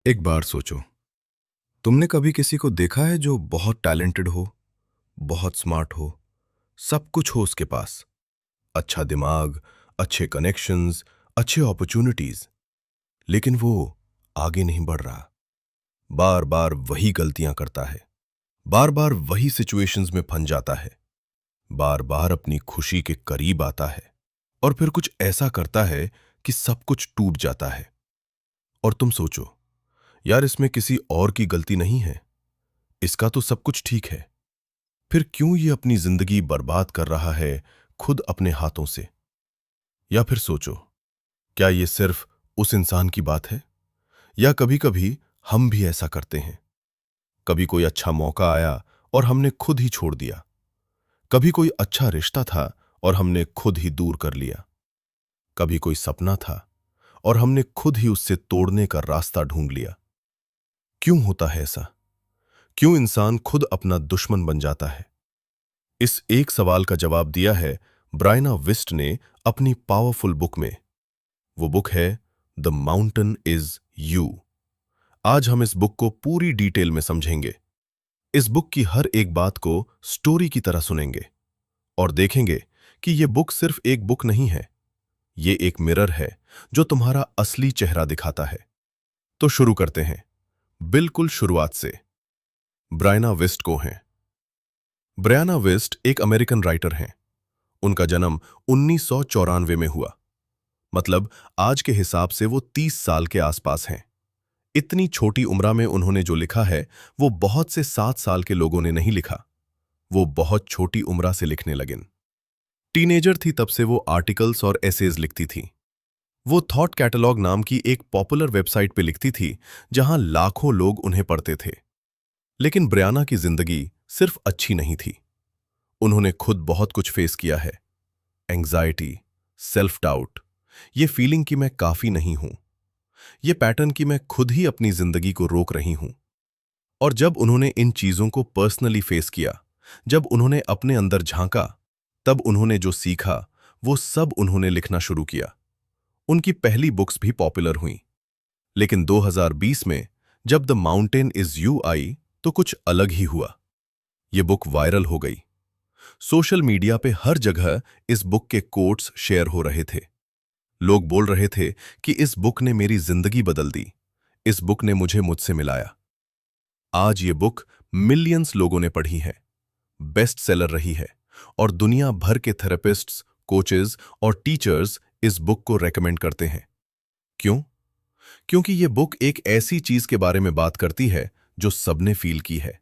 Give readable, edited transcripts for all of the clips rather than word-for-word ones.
एक बार सोचो, तुमने कभी किसी को देखा है जो बहुत टैलेंटेड हो, बहुत स्मार्ट हो, सब कुछ हो उसके पास, अच्छा दिमाग, अच्छे कनेक्शंस, अच्छे अपॉर्चुनिटीज, लेकिन वो आगे नहीं बढ़ रहा। बार बार वही गलतियां करता है, बार बार वही सिचुएशंस में फंस जाता है, बार बार अपनी खुशी के करीब आता है और फिर कुछ ऐसा करता है कि सब कुछ टूट जाता है। और तुम सोचो, यार इसमें किसी और की गलती नहीं है, इसका तो सब कुछ ठीक है। फिर क्यों ये अपनी जिंदगी बर्बाद कर रहा है खुद अपने हाथों से? या फिर सोचो, क्या ये सिर्फ उस इंसान की बात है, या कभी कभी हम भी ऐसा करते हैं? कभी कोई अच्छा मौका आया और हमने खुद ही छोड़ दिया। कभी कोई अच्छा रिश्ता था और हमने खुद ही दूर कर लिया। कभी कोई सपना था और हमने खुद ही उससे तोड़ने का रास्ता ढूंढ लिया। क्यों होता है ऐसा? क्यों इंसान खुद अपना दुश्मन बन जाता है? इस एक सवाल का जवाब दिया है ब्रायना विस्ट ने अपनी पावरफुल बुक में। वो बुक है द माउंटेन इज यू। आज हम इस बुक को पूरी डिटेल में समझेंगे। इस बुक की हर एक बात को स्टोरी की तरह सुनेंगे और देखेंगे कि ये बुक सिर्फ एक बुक नहीं है, ये एक मिरर है जो तुम्हारा असली चेहरा दिखाता है। तो शुरू करते हैं, बिल्कुल शुरुआत से। ब्रायना विस्ट को हैं। ब्रायना विस्ट एक अमेरिकन राइटर हैं। उनका जन्म 1994 में हुआ, मतलब आज के हिसाब से वो 30 साल के आसपास हैं। इतनी छोटी उम्र में उन्होंने जो लिखा है वो बहुत से 7 साल के लोगों ने नहीं लिखा। वो बहुत छोटी उम्र से लिखने लगें। टीनेजर थी तब से वो आर्टिकल्स और एसेज लिखती थी। वो थॉट कैटलॉग नाम की एक पॉपुलर वेबसाइट पे लिखती थी जहां लाखों लोग उन्हें पढ़ते थे। लेकिन ब्रायना की जिंदगी सिर्फ अच्छी नहीं थी। उन्होंने खुद बहुत कुछ फेस किया है। एंग्जाइटी, सेल्फ डाउट, ये फीलिंग कि मैं काफी नहीं हूं, ये पैटर्न कि मैं खुद ही अपनी जिंदगी को रोक रही हूं। और जब उन्होंने इन चीजों को पर्सनली फेस किया, जब उन्होंने अपने अंदर झांका, तब उन्होंने जो सीखा वो सब उन्होंने लिखना शुरू किया। उनकी पहली बुक्स भी पॉपुलर हुईं। लेकिन 2020 में जब द माउंटेन इज यू आई तो कुछ अलग ही हुआ। ये बुक वायरल हो गई। सोशल मीडिया पे हर जगह इस बुक के कोट्स शेयर हो रहे थे। लोग बोल रहे थे कि इस बुक ने मेरी जिंदगी बदल दी, इस बुक ने मुझे मुझसे मिलाया। आज ये बुक मिलियंस लोगों ने पढ़ी है, बेस्ट सेलर रही है और दुनिया भर के थेरेपिस्ट्स, कोचेज और टीचर्स इस बुक को रेकमेंड करते हैं। क्यों? क्योंकि ये बुक एक ऐसी चीज के बारे में बात करती है जो सबने फील की है,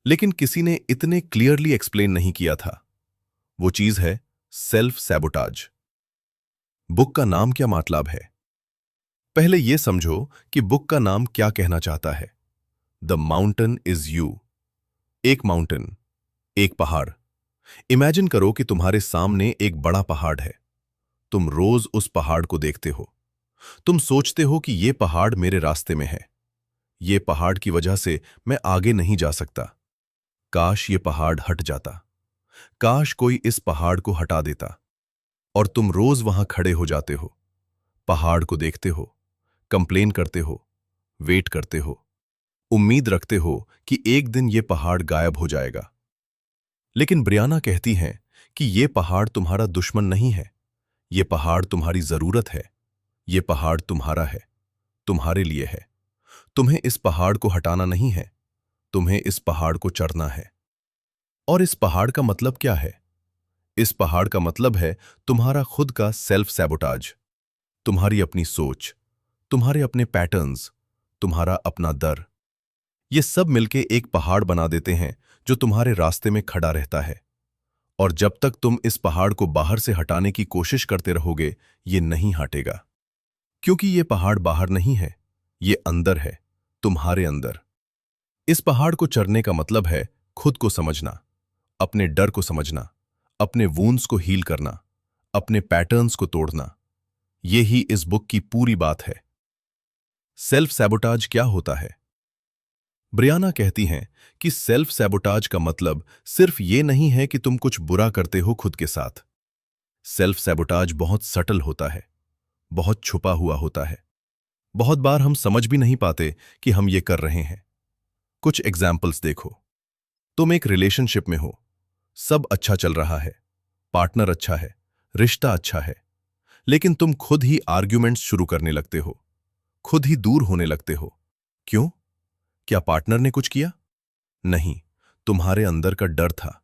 लेकिन किसी ने इतने क्लियरली एक्सप्लेन नहीं किया था। वो चीज है सेल्फ सैबोटाज। बुक का नाम क्या मतलब है? पहले यह समझो कि बुक का नाम क्या कहना चाहता है। The mountain is you. एक माउंटेन, एक पहाड़। इमेजिन करो कि तुम्हारे सामने एक बड़ा पहाड़ है। तुम रोज उस पहाड़ को देखते हो। तुम सोचते हो कि ये पहाड़ मेरे रास्ते में है, ये पहाड़ की वजह से मैं आगे नहीं जा सकता। काश ये पहाड़ हट जाता, काश कोई इस पहाड़ को हटा देता। और तुम रोज वहां खड़े हो जाते हो, पहाड़ को देखते हो, कंप्लेन करते हो, वेट करते हो, उम्मीद रखते हो कि एक दिन ये पहाड़ गायब हो जाएगा। लेकिन ब्रियाना कहती हैं कि ये पहाड़ तुम्हारा दुश्मन नहीं है, ये पहाड़ तुम्हारी जरूरत है। ये पहाड़ तुम्हारा है, तुम्हारे लिए है। तुम्हें इस पहाड़ को हटाना नहीं है, तुम्हें इस पहाड़ को चढ़ना है। और इस पहाड़ का मतलब क्या है? इस पहाड़ का मतलब है तुम्हारा खुद का सेल्फ सैबोटाज। तुम्हारी अपनी सोच, तुम्हारे अपने पैटर्न्स, तुम्हारा अपना डर, ये सब मिलके एक पहाड़ बना देते हैं जो तुम्हारे रास्ते में खड़ा रहता है। और जब तक तुम इस पहाड़ को बाहर से हटाने की कोशिश करते रहोगे, ये नहीं हटेगा। क्योंकि ये पहाड़ बाहर नहीं है, ये अंदर है, तुम्हारे अंदर। इस पहाड़ को चढ़ने का मतलब है खुद को समझना, अपने डर को समझना, अपने वूंड्स को हील करना, अपने पैटर्न्स को तोड़ना। ये ही इस बुक की पूरी बात है। सेल्फ सैबोटाज क्या होता है? ब्रियाना कहती हैं कि सेल्फ सैबोटाज का मतलब सिर्फ ये नहीं है कि तुम कुछ बुरा करते हो खुद के साथ। सेल्फ सैबोटाज बहुत सटल होता है, बहुत छुपा हुआ होता है। बहुत बार हम समझ भी नहीं पाते कि हम ये कर रहे हैं। कुछ एग्जाम्पल्स देखो। तुम एक रिलेशनशिप में हो, सब अच्छा चल रहा है, पार्टनर अच्छा है, रिश्ता अच्छा है, लेकिन तुम खुद ही आर्ग्यूमेंट्स शुरू करने लगते हो, खुद ही दूर होने लगते हो। क्यों? क्या पार्टनर ने कुछ किया? नहीं, तुम्हारे अंदर का डर था।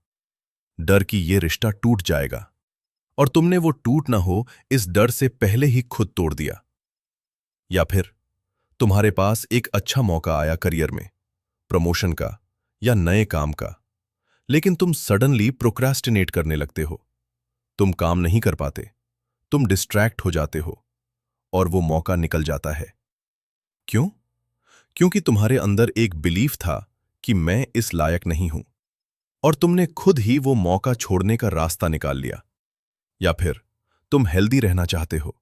डर कि ये रिश्ता टूट जाएगा, और तुमने वो टूट ना हो इस डर से पहले ही खुद तोड़ दिया। या फिर तुम्हारे पास एक अच्छा मौका आया करियर में, प्रमोशन का या नए काम का, लेकिन तुम सडनली प्रोक्रास्टिनेट करने लगते हो। तुम काम नहीं कर पाते, तुम डिस्ट्रैक्ट हो जाते हो, और वो मौका निकल जाता है। क्यों? क्योंकि तुम्हारे अंदर एक बिलीफ था कि मैं इस लायक नहीं हूं, और तुमने खुद ही वो मौका छोड़ने का रास्ता निकाल लिया। या फिर तुम हेल्दी रहना चाहते हो,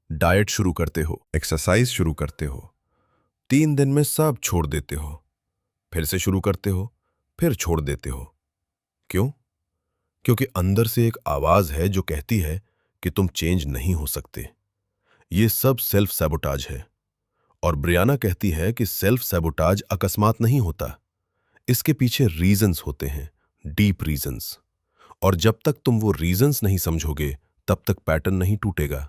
डाइट शुरू करते हो, एक्सरसाइज शुरू करते हो, 3 दिन में सब छोड़ देते हो, फिर से शुरू करते हो, फिर छोड़ देते हो। क्यों? क्योंकि अंदर से एक आवाज है जो कहती है कि तुम चेंज नहीं हो सकते। ये सब सेल्फ सैबोटाज है। और ब्रियाना कहती है कि सेल्फ सैबोटाज अकस्मात नहीं होता, इसके पीछे रीजंस होते हैं, डीप रीजंस। और जब तक तुम वो रीजंस नहीं समझोगे, तब तक पैटर्न नहीं टूटेगा।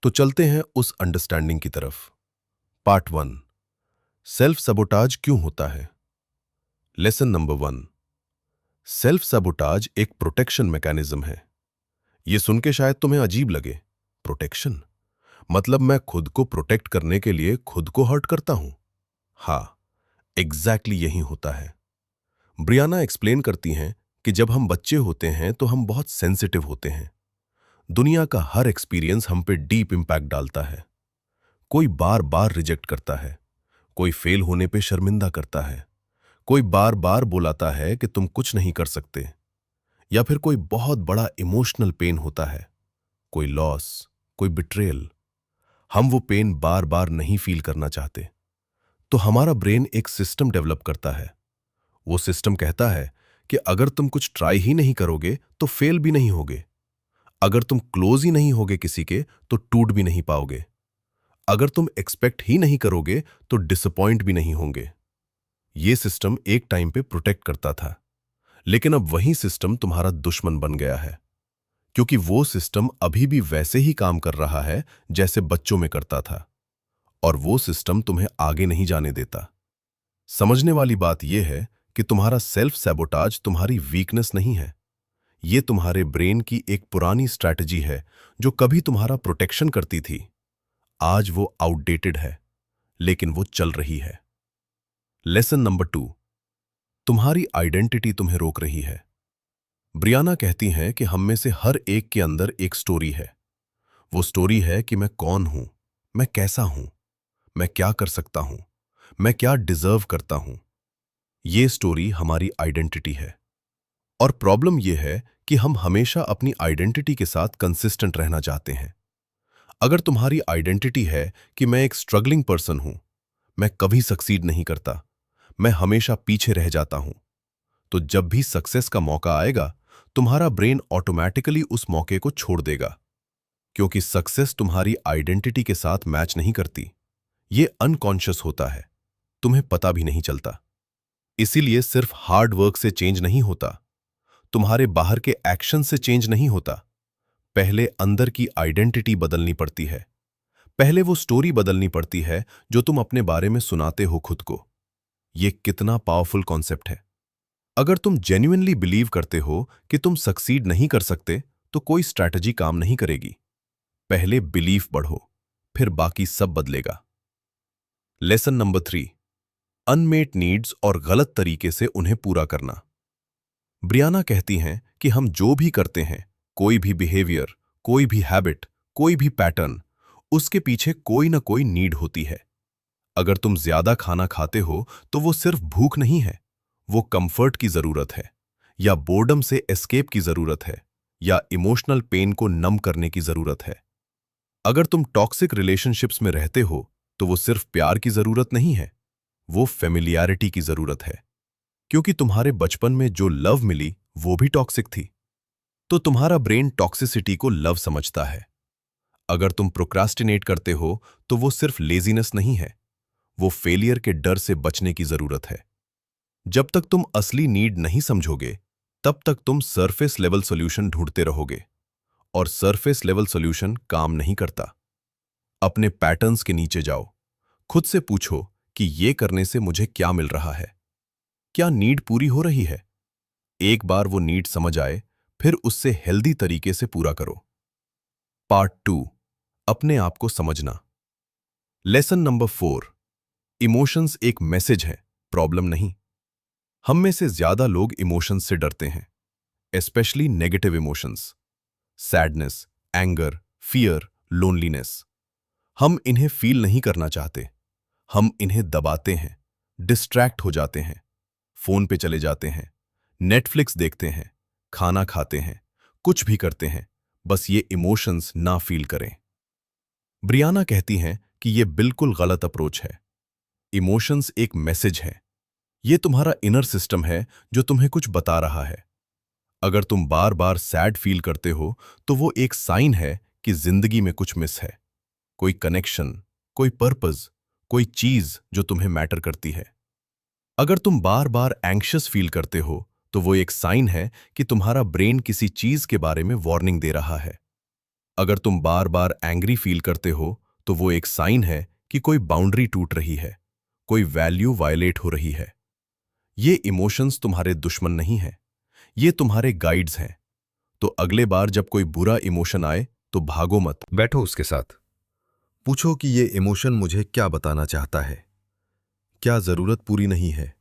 तो चलते हैं उस अंडरस्टैंडिंग की तरफ। पार्ट 1, सेल्फ सैबोटाज क्यों होता है। लेसन नंबर 1, सेल्फ सैबोटाज एक प्रोटेक्शन मैकेनिज्म है। ये सुन के शायद तुम्हें अजीब लगे, प्रोटेक्शन मतलब मैं खुद को प्रोटेक्ट करने के लिए खुद को हर्ट करता हूं। हाँ, एग्जैक्टली यही होता है। ब्रियाना एक्सप्लेन करती हैं कि जब हम बच्चे होते हैं तो हम बहुत सेंसिटिव होते हैं। दुनिया का हर एक्सपीरियंस हम पे डीप इम्पैक्ट डालता है। कोई बार बार रिजेक्ट करता है, कोई फेल होने पे शर्मिंदा करता है, कोई बार बार बुलाता है कि तुम कुछ नहीं कर सकते, या फिर कोई बहुत बड़ा इमोशनल पेन होता है, कोई लॉस, कोई बिट्रेयल। हम वो पेन बार बार नहीं फील करना चाहते, तो हमारा ब्रेन एक सिस्टम डेवलप करता है। वो सिस्टम कहता है कि अगर तुम कुछ ट्राई ही नहीं करोगे तो फेल भी नहीं होगे, अगर तुम क्लोज ही नहीं होगे किसी के तो टूट भी नहीं पाओगे, अगर तुम एक्सपेक्ट ही नहीं करोगे तो डिसअपॉइंट भी नहीं होंगे। ये सिस्टम एक टाइम पे प्रोटेक्ट करता था, लेकिन अब वही सिस्टम तुम्हारा दुश्मन बन गया है, क्योंकि वो सिस्टम अभी भी वैसे ही काम कर रहा है जैसे बच्चों में करता था, और वो सिस्टम तुम्हें आगे नहीं जाने देता। समझने वाली बात यह है कि तुम्हारा सेल्फ सैबोटाज तुम्हारी वीकनेस नहीं है, ये तुम्हारे ब्रेन की एक पुरानी स्ट्रैटेजी है जो कभी तुम्हारा प्रोटेक्शन करती थी। आज वो आउटडेटेड है, लेकिन वो चल रही है। लेसन नंबर 2, तुम्हारी आइडेंटिटी तुम्हें रोक रही है। ब्रियाना कहती हैं कि हम में से हर एक के अंदर एक स्टोरी है। वो स्टोरी है कि मैं कौन हूं, मैं कैसा हूं, मैं क्या कर सकता हूं, मैं क्या डिजर्व करता हूं। ये स्टोरी हमारी आइडेंटिटी है। और प्रॉब्लम यह है कि हम हमेशा अपनी आइडेंटिटी के साथ कंसिस्टेंट रहना चाहते हैं। अगर तुम्हारी आइडेंटिटी है कि मैं एक स्ट्रगलिंग पर्सन हूं, मैं कभी सक्सीड नहीं करता, मैं हमेशा पीछे रह जाता हूं, तो जब भी सक्सेस का मौका आएगा, तुम्हारा ब्रेन ऑटोमैटिकली उस मौके को छोड़ देगा, क्योंकि सक्सेस तुम्हारी आइडेंटिटी के साथ मैच नहीं करती। ये अनकॉन्शियस होता है, तुम्हें पता भी नहीं चलता। इसीलिए सिर्फ हार्ड वर्क से चेंज नहीं होता, तुम्हारे बाहर के एक्शन से चेंज नहीं होता। पहले अंदर की आइडेंटिटी बदलनी पड़ती है। पहले वो स्टोरी बदलनी पड़ती है जो तुम अपने बारे में सुनाते हो खुद को। ये कितना पावरफुल कॉन्सेप्ट है। अगर तुम जेन्युइनली बिलीव करते हो कि तुम सक्सीड नहीं कर सकते, तो कोई स्ट्रैटेजी काम नहीं करेगी। पहले बिलीफ बढ़ो, फिर बाकी सब बदलेगा। लेसन नंबर 3, अनमेट नीड्स और गलत तरीके से उन्हें पूरा करना। ब्रियाना कहती हैं कि हम जो भी करते हैं, कोई भी बिहेवियर, कोई भी हैबिट, कोई भी पैटर्न, उसके पीछे कोई ना कोई नीड होती है। अगर तुम ज्यादा खाना खाते हो तो वो सिर्फ भूख नहीं है, वो कंफर्ट की जरूरत है, या बोर्डम से एस्केप की जरूरत है, या इमोशनल पेन को नम करने की जरूरत है। अगर तुम टॉक्सिक रिलेशनशिप्स में रहते हो तो वो सिर्फ प्यार की जरूरत नहीं है, वो फेमिलियरिटी की जरूरत है, क्योंकि तुम्हारे बचपन में जो लव मिली वो भी टॉक्सिक थी। तो तुम्हारा ब्रेन टॉक्सिसिटी को लव समझता है। अगर तुम प्रोक्रास्टिनेट करते हो तो वो सिर्फ लेजीनेस नहीं है, वो फेलियर के डर से बचने की जरूरत है। जब तक तुम असली नीड नहीं समझोगे, तब तक तुम सरफेस लेवल सॉल्यूशन ढूंढते रहोगे, और सरफेस लेवल सॉल्यूशन काम नहीं करता। अपने पैटर्न्स के नीचे जाओ, खुद से पूछो कि ये करने से मुझे क्या मिल रहा है, क्या नीड पूरी हो रही है। एक बार वो नीड समझ आए, फिर उससे हेल्दी तरीके से पूरा करो। पार्ट 2, अपने आप को समझना। लेसन नंबर 4, इमोशंस एक मैसेज है, प्रॉब्लम नहीं। हम में से ज्यादा लोग इमोशंस से डरते हैं, specially negative emotions, sadness, anger, fear, loneliness. हम इन्हें फील नहीं करना चाहते, हम इन्हें दबाते हैं, डिस्ट्रैक्ट हो जाते हैं, फोन पे चले जाते हैं, नेटफ्लिक्स देखते हैं, खाना खाते हैं, कुछ भी करते हैं, बस ये इमोशंस ना फील करें। ब्रियाना कहती हैं कि ये बिल्कुल गलत अप्रोच है। इमोशंस एक मैसेज है, ये तुम्हारा इनर सिस्टम है जो तुम्हें कुछ बता रहा है। अगर तुम बार बार सैड फील करते हो तो वो एक साइन है कि जिंदगी में कुछ मिस है, कोई कनेक्शन, कोई पर्पस, कोई चीज जो तुम्हें मैटर करती है। अगर तुम बार बार एंग्शियस फील करते हो तो वो एक साइन है कि तुम्हारा ब्रेन किसी चीज के बारे में वार्निंग दे रहा है। अगर तुम बार बार एंग्री फील करते हो तो वो एक साइन है कि कोई बाउंड्री टूट रही है, कोई वैल्यू वायलेट हो रही है। ये इमोशंस तुम्हारे दुश्मन नहीं हैं, ये तुम्हारे गाइड्स हैं। तो अगले बार जब कोई बुरा इमोशन आए तो भागो मत, बैठो उसके साथ। पूछो कि ये इमोशन मुझे क्या बताना चाहता है, क्या जरूरत पूरी नहीं है,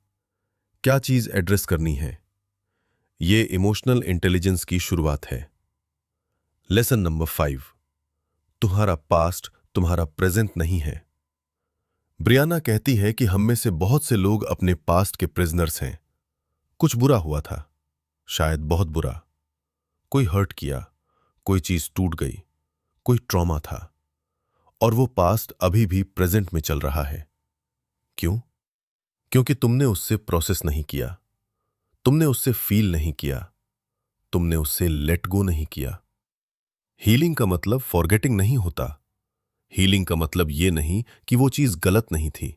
क्या चीज एड्रेस करनी है। ये इमोशनल इंटेलिजेंस की शुरुआत है। लेसन नंबर 5, तुम्हारा पास्ट तुम्हारा प्रेजेंट नहीं है। ब्रियाना कहती है कि हम में से बहुत से लोग अपने पास्ट के प्रिजनर्स हैं। कुछ बुरा हुआ था, शायद बहुत बुरा, कोई हर्ट किया, कोई चीज टूट गई, कोई ट्रॉमा था, और वो पास्ट अभी भी प्रेजेंट में चल रहा है। क्यों? क्योंकि तुमने उससे प्रोसेस नहीं किया, तुमने उससे फील नहीं किया, तुमने उससे लेट गो नहीं किया। हीलिंग का मतलब फॉरगेटिंग नहीं होता। हीलिंग का मतलब ये नहीं कि वो चीज गलत नहीं थी।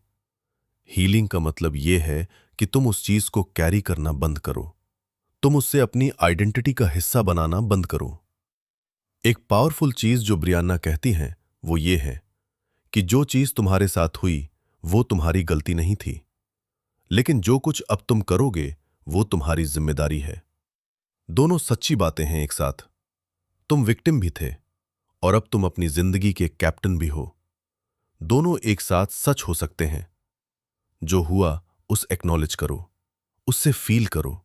हीलिंग का मतलब ये है कि तुम उस चीज को कैरी करना बंद करो, तुम उससे अपनी आइडेंटिटी का हिस्सा बनाना बंद करो। एक पावरफुल चीज जो ब्रियाना कहती हैं वो ये है कि जो चीज तुम्हारे साथ हुई वो तुम्हारी गलती नहीं थी, लेकिन जो कुछ अब तुम करोगे वो तुम्हारी जिम्मेदारी है। दोनों सच्ची बातें हैं एक साथ। तुम विक्टिम भी थे और अब तुम अपनी जिंदगी के कैप्टन भी हो। दोनों एक साथ सच हो सकते हैं। जो हुआ उस एक्नॉलेज करो, उससे फील करो,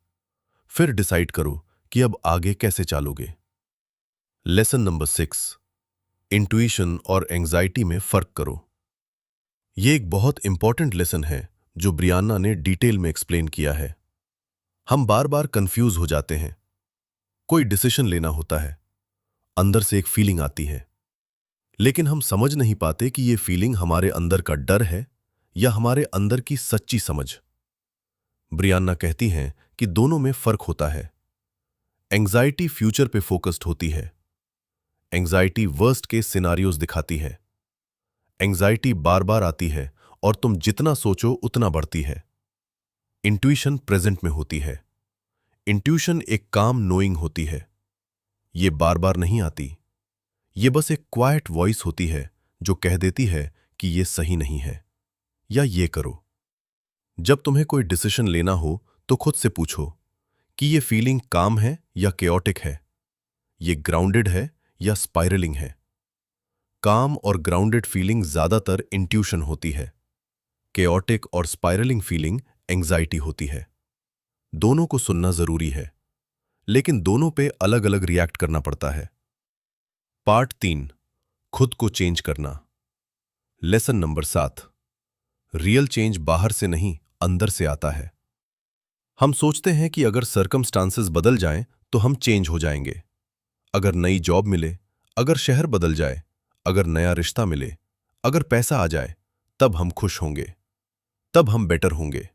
फिर डिसाइड करो कि अब आगे कैसे चलोगे। लेसन नंबर 6, इंट्यूशन और एंजाइटी में फर्क करो। यह एक बहुत इंपॉर्टेंट लेसन है जो ब्रियाना ने डिटेल में एक्सप्लेन किया है। हम बार बार कंफ्यूज हो जाते हैं। कोई डिसीजन लेना होता है, अंदर से एक फीलिंग आती है, लेकिन हम समझ नहीं पाते कि यह फीलिंग हमारे अंदर का डर है या हमारे अंदर की सच्ची समझ। ब्रियाना कहती हैं कि दोनों में फर्क होता है। एंजाइटी फ्यूचर पे फोकस्ड होती है। एंजाइटी वर्स्ट केस सिनारियोज दिखाती है। एंजाइटी बार बार आती है और तुम जितना सोचो उतना बढ़ती है। इंट्यूशन प्रेजेंट में होती है। इंट्यूशन एक काम नोइंग होती है। ये बार बार नहीं आती, ये बस एक क्वाइट वॉइस होती है जो कह देती है कि ये सही नहीं है या ये करो। जब तुम्हें कोई डिसीजन लेना हो तो खुद से पूछो कि ये फीलिंग काम है या केओटिक है, ये ग्राउंडेड है या स्पाइरलिंग है। काम और ग्राउंडेड फीलिंग ज्यादातर इंट्यूशन होती है। केओटिक और स्पाइरलिंग फीलिंग एंजाइटी होती है। दोनों को सुनना जरूरी है, लेकिन दोनों पे अलग अलग रिएक्ट करना पड़ता है। पार्ट 3, खुद को चेंज करना। लेसन नंबर 7, रियल चेंज बाहर से नहीं अंदर से आता है। हम सोचते हैं कि अगर सर्कमस्टांसेस बदल जाएं तो हम चेंज हो जाएंगे। अगर नई जॉब मिले, अगर शहर बदल जाए, अगर नया रिश्ता मिले, अगर पैसा आ जाए, तब हम खुश होंगे, तब हम बेटर होंगे।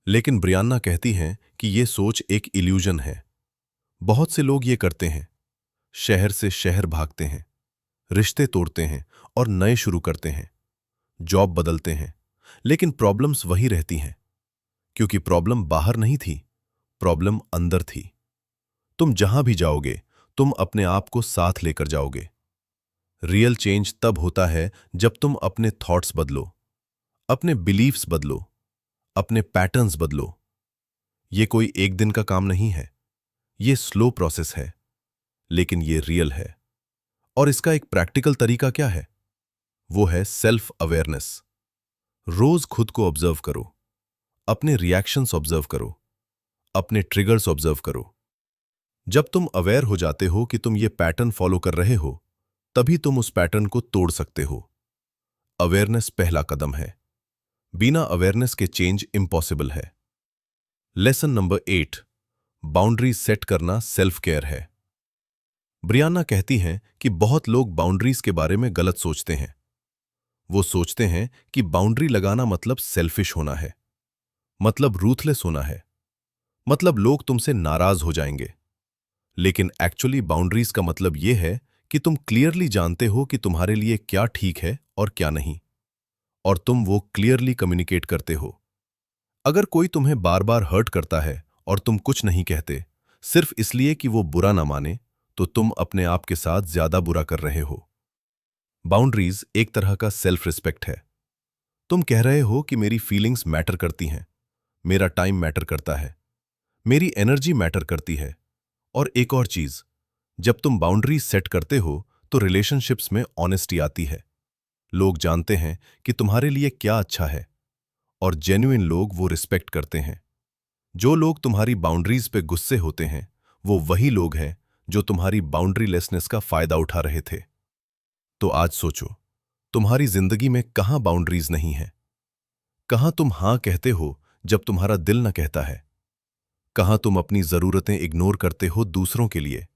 लेकिन ब्रियाना कहती हैं कि यह सोच एक इल्यूजन है। बहुत से लोग ये करते हैं, शहर से शहर भागते हैं, रिश्ते तोड़ते हैं और नए शुरू करते हैं, जॉब बदलते हैं, लेकिन प्रॉब्लम्स वही रहती हैं, क्योंकि प्रॉब्लम बाहर नहीं थी, प्रॉब्लम अंदर थी। तुम जहां भी जाओगे, तुम अपने आप को साथ लेकर जाओगे। रियल चेंज तब होता है जब तुम अपने थॉट्स बदलो, अपने बिलीफ्स बदलो, अपने पैटर्न्स बदलो। ये कोई एक दिन का काम नहीं है, ये स्लो प्रोसेस है, लेकिन ये रियल है। और इसका एक प्रैक्टिकल तरीका क्या है? वो है सेल्फ अवेयरनेस। रोज खुद को ऑब्जर्व करो, अपने रिएक्शंस ऑब्जर्व करो, अपने ट्रिगर्स ऑब्जर्व करो। जब तुम अवेयर हो जाते हो कि तुम ये पैटर्न फॉलो कर रहे हो, तभी तुम उस पैटर्न को तोड़ सकते हो। अवेयरनेस पहला कदम है। बिना अवेयरनेस के चेंज इम्पॉसिबल है। लेसन नंबर 8, बाउंड्रीज सेट करना सेल्फ केयर है। ब्रियाना कहती हैं कि बहुत लोग बाउंड्रीज के बारे में गलत सोचते हैं। वो सोचते हैं कि बाउंड्री लगाना मतलब सेल्फिश होना है, मतलब रूथलेस होना है, मतलब लोग तुमसे नाराज हो जाएंगे। लेकिन एक्चुअली बाउंड्रीज का मतलब यह है कि तुम क्लियरली जानते हो कि तुम्हारे लिए क्या ठीक है और क्या नहीं, और तुम वो क्लियरली कम्युनिकेट करते हो। अगर कोई तुम्हें बार बार हर्ट करता है और तुम कुछ नहीं कहते, सिर्फ इसलिए कि वो बुरा ना माने, तो तुम अपने आप के साथ ज्यादा बुरा कर रहे हो। बाउंड्रीज एक तरह का सेल्फ रिस्पेक्ट है। तुम कह रहे हो कि मेरी फीलिंग्स मैटर करती हैं, मेरा टाइम मैटर करता है, मेरी एनर्जी मैटर करती है। और एक और चीज, जब तुम बाउंड्रीज सेट करते हो तो रिलेशनशिप्स में ऑनेस्टी आती है। लोग जानते हैं कि तुम्हारे लिए क्या अच्छा है, और जेन्युइन लोग वो रिस्पेक्ट करते हैं। जो लोग तुम्हारी बाउंड्रीज पे गुस्से होते हैं, वो वही लोग हैं जो तुम्हारी बाउंड्री लेसनेस का फायदा उठा रहे थे। तो आज सोचो, तुम्हारी जिंदगी में कहां बाउंड्रीज नहीं है? कहां तुम हां कहते हो जब तुम्हारा दिल न कहता है? कहां तुम अपनी जरूरतें इग्नोर करते हो दूसरों के लिए?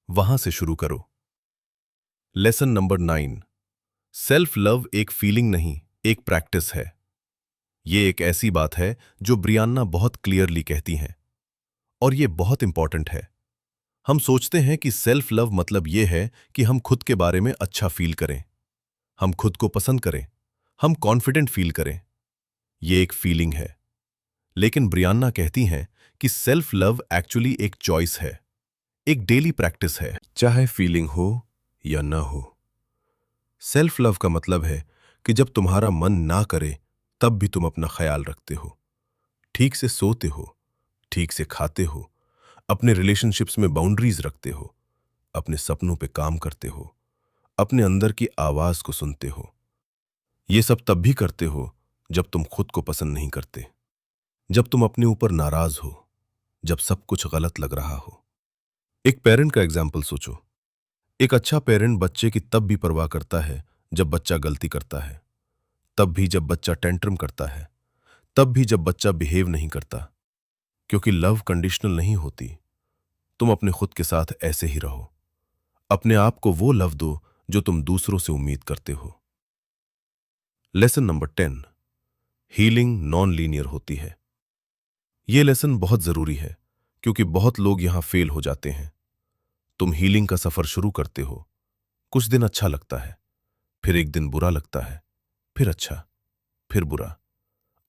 वहां से शुरू करो। लेसन नंबर 9, सेल्फ लव एक फीलिंग नहीं, एक प्रैक्टिस है। ये एक ऐसी बात है जो ब्रियाना बहुत क्लियरली कहती हैं, और ये बहुत इंपॉर्टेंट है। हम सोचते हैं कि सेल्फ लव मतलब ये है कि हम खुद के बारे में अच्छा फील करें, हम खुद को पसंद करें, हम कॉन्फिडेंट फील करें। ये एक फीलिंग है, लेकिन ब्रियाना कहती हैं कि सेल्फ लव एक्चुअली एक चॉइस है, एक डेली प्रैक्टिस है, चाहे फीलिंग हो या न हो। सेल्फ लव का मतलब है कि जब तुम्हारा मन ना करे, तब भी तुम अपना ख्याल रखते हो, ठीक से सोते हो, ठीक से खाते हो, अपने रिलेशनशिप्स में बाउंड्रीज रखते हो, अपने सपनों पे काम करते हो, अपने अंदर की आवाज को सुनते हो। ये सब तब भी करते हो जब तुम खुद को पसंद नहीं करते, जब तुम अपने ऊपर नाराज हो, जब सब कुछ गलत लग रहा हो। एक पेरेंट का एग्जाम्पल सोचो। एक अच्छा पेरेंट बच्चे की तब भी परवाह करता है जब बच्चा गलती करता है, तब भी जब बच्चा टेंट्रम करता है, तब भी जब बच्चा बिहेव नहीं करता, क्योंकि लव कंडीशनल नहीं होती। तुम अपने खुद के साथ ऐसे ही रहो, अपने आप को वो लव दो जो तुम दूसरों से उम्मीद करते हो। Lesson number 10, healing non linear होती है। यह लेसन बहुत जरूरी है, क्योंकि बहुत लोग यहां फेल हो जाते हैं। तुम हीलिंग का सफर शुरू करते हो, कुछ दिन अच्छा लगता है, फिर एक दिन बुरा लगता है, फिर अच्छा, फिर बुरा,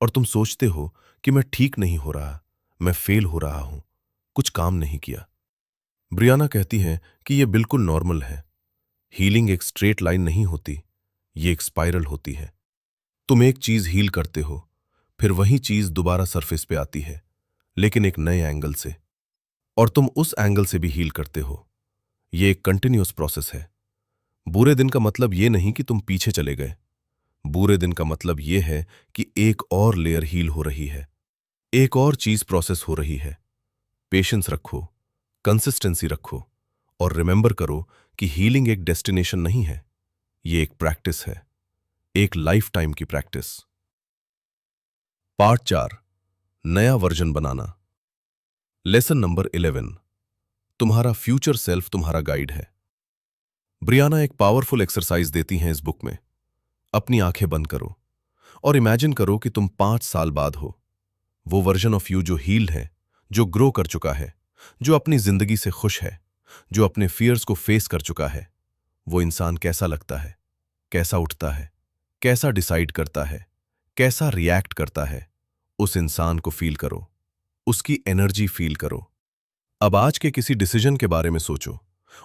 और तुम सोचते हो कि मैं ठीक नहीं हो रहा, मैं फेल हो रहा हूं, कुछ काम नहीं किया। ब्रियाना कहती है कि यह बिल्कुल नॉर्मल है। हीलिंग एक स्ट्रेट लाइन नहीं होती, ये एक स्पाइरल होती है। तुम एक चीज हील करते हो, फिर वही चीज दोबारा सरफेस पे आती है, लेकिन एक नए एंगल से, और तुम उस एंगल से भी हील करते हो। ये एक कंटिन्यूअस प्रोसेस है। बुरे दिन का मतलब ये नहीं कि तुम पीछे चले गए। बुरे दिन का मतलब ये है कि एक और लेयर हील हो रही है, एक और चीज प्रोसेस हो रही है। पेशेंस रखो, कंसिस्टेंसी रखो, और रिमेंबर करो कि हीलिंग एक डेस्टिनेशन नहीं है, ये एक प्रैक्टिस है, एक लाइफ टाइम की प्रैक्टिस। पार्ट 4, नया वर्जन बनाना। लेसन नंबर 11, तुम्हारा फ्यूचर सेल्फ तुम्हारा गाइड है। ब्रियाना एक पावरफुल एक्सरसाइज देती हैं इस बुक में। अपनी आंखें बंद करो और इमेजिन करो कि तुम 5 साल बाद हो। वो वर्जन ऑफ यू जो हील्ड है, जो ग्रो कर चुका है, जो अपनी जिंदगी से खुश है, जो अपने फियर्स को फेस कर चुका है। वो इंसान कैसा लगता है, कैसा उठता है, कैसा डिसाइड करता है, कैसा रिएक्ट करता है। उस इंसान को फील करो, उसकी एनर्जी फील करो। अब आज के किसी डिसीजन के बारे में सोचो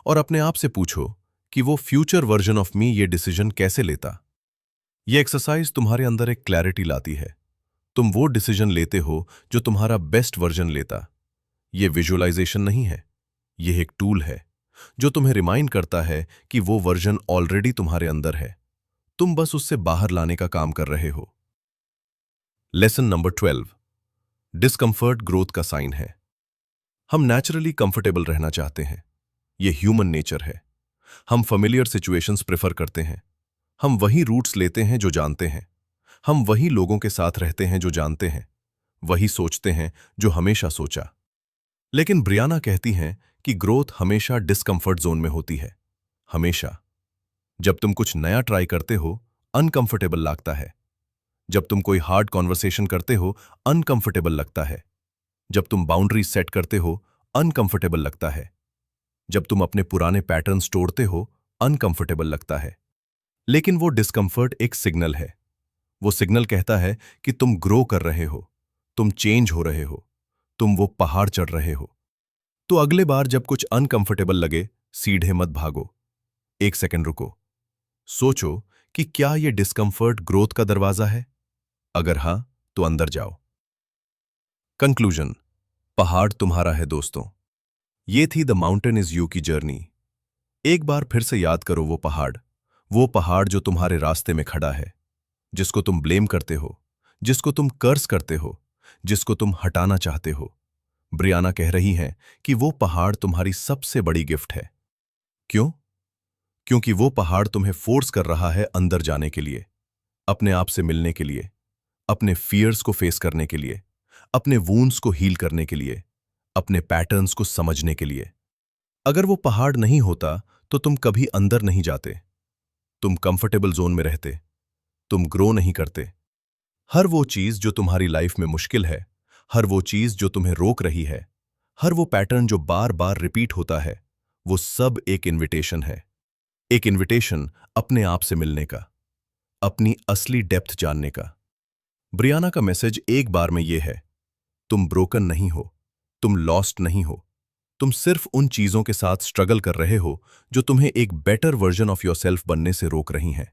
और अपने आप से पूछो कि वो फ्यूचर वर्जन ऑफ मी ये डिसीजन कैसे लेता। ये एक्सरसाइज तुम्हारे अंदर एक क्लैरिटी लाती है। तुम वो डिसीजन लेते हो जो तुम्हारा बेस्ट वर्जन लेता। ये विजुअलाइजेशन नहीं है, ये एक टूल है जो तुम्हें रिमाइंड करता है कि वो वर्जन ऑलरेडी तुम्हारे अंदर है, तुम बस उससे बाहर लाने का काम कर रहे हो। लेसन नंबर 12, डिस्कंफर्ट ग्रोथ का साइन है। हम नेचुरली कंफर्टेबल रहना चाहते हैं, ये ह्यूमन नेचर है। हम फेमिलियर सिचुएशंस प्रेफर करते हैं, हम वही रूट्स लेते हैं जो जानते हैं, हम वही लोगों के साथ रहते हैं जो जानते हैं, वही सोचते हैं जो हमेशा सोचा। लेकिन ब्रियाना कहती हैं कि ग्रोथ हमेशा डिस्कंफर्ट जोन में होती है, हमेशा। जब तुम कुछ नया ट्राई करते हो, अनकंफर्टेबल लगता है। जब तुम कोई हार्ड कॉन्वर्सेशन करते हो, अनकंफर्टेबल लगता है। जब तुम बाउंड्रीज सेट करते हो, अनकंफर्टेबल लगता है। जब तुम अपने पुराने पैटर्न्स तोड़ते हो, अनकंफर्टेबल लगता है। लेकिन वो डिस्कंफर्ट एक सिग्नल है। वो सिग्नल कहता है कि तुम ग्रो कर रहे हो, तुम चेंज हो रहे हो, तुम वो पहाड़ चढ़ रहे हो। तो अगले बार जब कुछ अनकंफर्टेबल लगे, सीधे मत भागो। एक सेकंड रुको, सोचो कि क्या ये डिस्कंफर्ट ग्रोथ का दरवाजा है? अगर हां, तो अंदर जाओ। कंक्लूजन, पहाड़ तुम्हारा है दोस्तों। ये थी द माउंटेन इज यू की जर्नी। एक बार फिर से याद करो वो पहाड़ जो तुम्हारे रास्ते में खड़ा है, जिसको तुम ब्लेम करते हो, जिसको तुम कर्स करते हो, जिसको तुम हटाना चाहते हो। ब्रियाना कह रही हैं कि वो पहाड़ तुम्हारी सबसे बड़ी गिफ्ट है। क्यों? क्योंकि वो पहाड़ तुम्हें फोर्स कर रहा है अंदर जाने के लिए, अपने आप से मिलने के लिए, अपने फियर्स को फेस करने के लिए, अपने वूंड्स को हील करने के लिए, अपने पैटर्न्स को समझने के लिए। अगर वो पहाड़ नहीं होता तो तुम कभी अंदर नहीं जाते, तुम कंफर्टेबल जोन में रहते, तुम ग्रो नहीं करते। हर वो चीज जो तुम्हारी लाइफ में मुश्किल है, हर वो चीज जो तुम्हें रोक रही है, हर वो पैटर्न जो बार बार रिपीट होता है, वो सब एक इनविटेशन है। एक इनविटेशन अपने आप से मिलने का, अपनी असली डेप्थ जानने का। ब्रियाना का मैसेज एक बार में ये है, तुम ब्रोकन नहीं हो, तुम लॉस्ट नहीं हो, तुम सिर्फ उन चीजों के साथ स्ट्रगल कर रहे हो जो तुम्हें एक बेटर वर्जन ऑफ योरसेल्फ बनने से रोक रही हैं।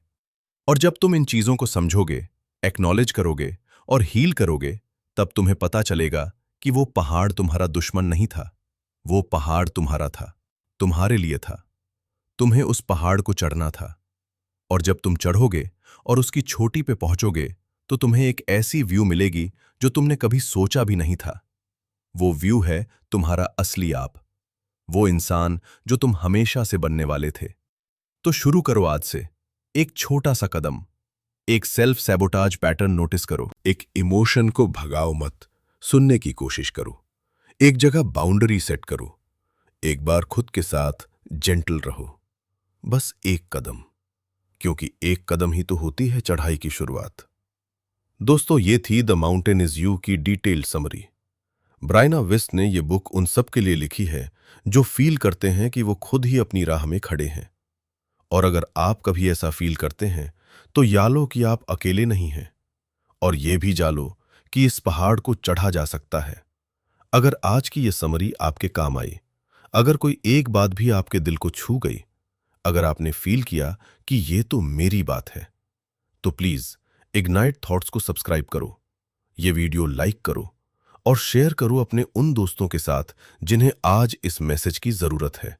और जब तुम इन चीजों को समझोगे, एक्नॉलेज करोगे और हील करोगे, तब तुम्हें पता चलेगा कि वो पहाड़ तुम्हारा दुश्मन नहीं था, वो पहाड़ तुम्हारा था, तुम्हारे लिए था। तुम्हें उस पहाड़ को चढ़ना था। और जब तुम चढ़ोगे और उसकी चोटी पे पहुंचोगे, तो तुम्हें एक ऐसी व्यू मिलेगी जो तुमने कभी सोचा भी नहीं था। वो व्यू है तुम्हारा असली आप, वो इंसान जो तुम हमेशा से बनने वाले थे। तो शुरू करो आज से, एक छोटा सा कदम, एक सेल्फ सैबोटाज पैटर्न नोटिस करो। एक इमोशन को भगाओ मत, सुनने की कोशिश करो। एक जगह बाउंड्री सेट करो। एक बार खुद के साथ जेंटल रहो। बस एक कदम, क्योंकि एक कदम ही तो होती है चढ़ाई की शुरुआत। दोस्तों, ये थी द माउंटेन इज यू की डिटेल्ड समरी। ब्रायना विस्ट ने यह बुक उन सब के लिए लिखी है जो फील करते हैं कि वो खुद ही अपनी राह में खड़े हैं। और अगर आप कभी ऐसा फील करते हैं, तो यालो कि आप अकेले नहीं हैं, और ये भी जानो कि इस पहाड़ को चढ़ा जा सकता है। अगर आज की ये समरी आपके काम आई, अगर कोई एक बात भी आपके दिल को छू गई, अगर आपने फील किया कि ये तो मेरी बात है, तो प्लीज इग्नाइट थॉट्स को सब्सक्राइब करो, ये वीडियो लाइक करो और शेयर करो अपने उन दोस्तों के साथ जिन्हें आज इस मैसेज की जरूरत है।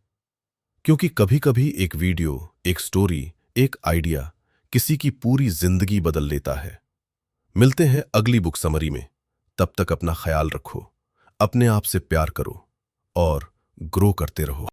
क्योंकि कभी कभी एक वीडियो, एक स्टोरी, एक आइडिया किसी की पूरी जिंदगी बदल लेता है। मिलते हैं अगली बुक समरी में। तब तक अपना ख्याल रखो, अपने आप से प्यार करो और ग्रो करते रहो।